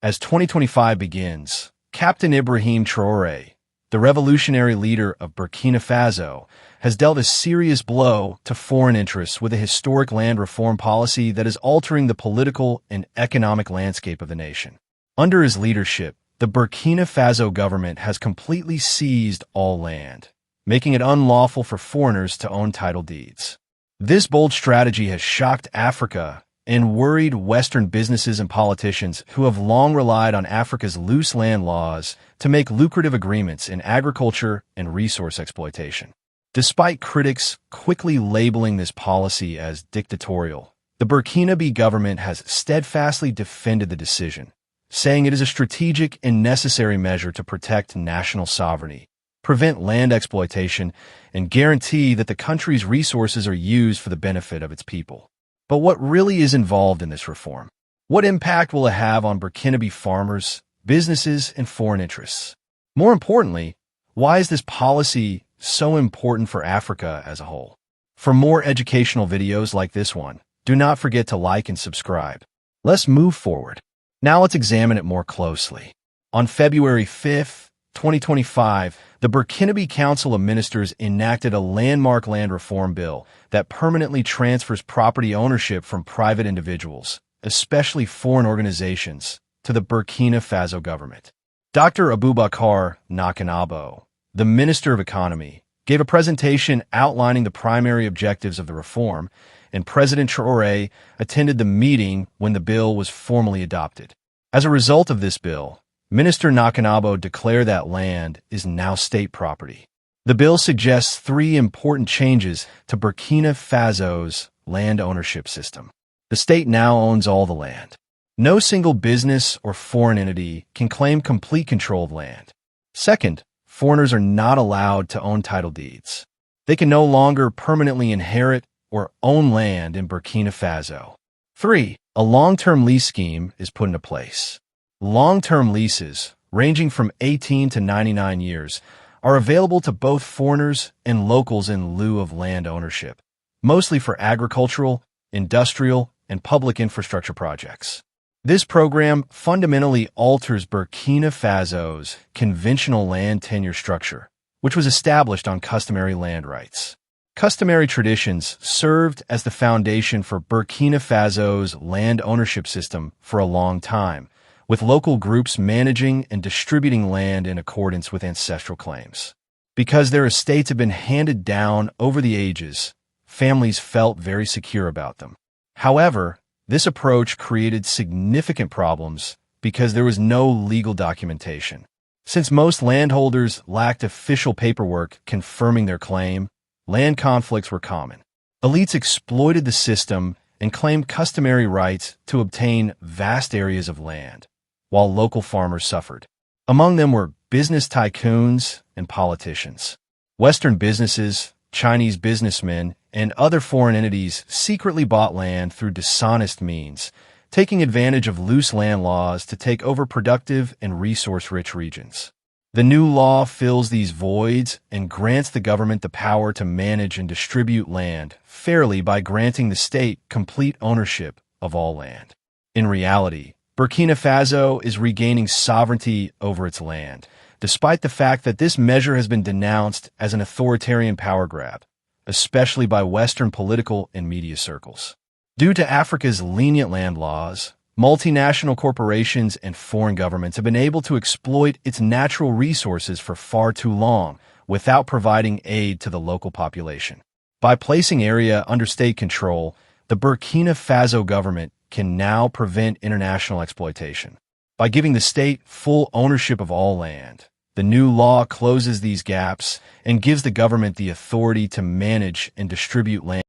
As 2025 begins, Captain Ibrahim Traoré, the revolutionary leader of Burkina Faso, has dealt a serious blow to foreign interests with a historic land reform policy that is altering the political and economic landscape of the nation. Under his leadership, the Burkina Faso government has completely seized all land, making it unlawful for foreigners to own title deeds. This bold strategy has shocked Africa and worried Western businesses and politicians who have long relied on Africa's loose land laws to make lucrative agreements in agriculture and resource exploitation. Despite critics quickly labeling this policy as dictatorial, the Burkinabe government has steadfastly defended the decision, saying it is a strategic and necessary measure to protect national sovereignty, prevent land exploitation, and guarantee that the country's resources are used for the benefit of its people. But what really is involved in this reform? What impact will it have on Burkinabe farmers, businesses, and foreign interests? More importantly, why is this policy so important for Africa as a whole? For more educational videos like this one, do not forget to like and subscribe. Let's move forward. Now let's examine it more closely. On February 5th, 2025, the Burkinabe Council of Ministers enacted a landmark land reform bill that permanently transfers property ownership from private individuals, especially foreign organizations, to the Burkina Faso government. Dr. Abubakar Nakanabo, the Minister of Economy, gave a presentation outlining the primary objectives of the reform, and President Traoré attended the meeting when the bill was formally adopted. As a result of this bill, Minister Nakanabo declared that land is now state property. The bill suggests three important changes to Burkina Faso's land ownership system. The state now owns all the land. No single business or foreign entity can claim complete control of land. Second, foreigners are not allowed to own title deeds. They can no longer permanently inherit or own land in Burkina Faso. 3. A long-term lease scheme is put into place. Long-term leases, ranging from 18 to 99 years, are available to both foreigners and locals in lieu of land ownership, mostly for agricultural, industrial, and public infrastructure projects. This program fundamentally alters Burkina Faso's conventional land tenure structure, which was established on customary land rights. Customary traditions served as the foundation for Burkina Faso's land ownership system for a long time, with local groups managing and distributing land in accordance with ancestral claims. Because their estates have been handed down over the ages, families felt very secure about them. However, this approach created significant problems because there was no legal documentation. Since most landholders lacked official paperwork confirming their claim, land conflicts were common. Elites exploited the system and claimed customary rights to obtain vast areas of land, while local farmers suffered. Among them were business tycoons and politicians. Western businesses, Chinese businessmen, and other foreign entities secretly bought land through dishonest means, taking advantage of loose land laws to take over productive and resource-rich regions. The new law fills these voids and grants the government the power to manage and distribute land fairly by granting the state complete ownership of all land. In reality, Burkina Faso is regaining sovereignty over its land, despite the fact that this measure has been denounced as an authoritarian power grab, especially by Western political and media circles. Due to Africa's lenient land laws, multinational corporations and foreign governments have been able to exploit its natural resources for far too long without providing aid to the local population. By placing area under state control, the Burkina Faso government can now prevent international exploitation. By giving the state full ownership of all land, the new law closes these gaps and gives the government the authority to manage and distribute land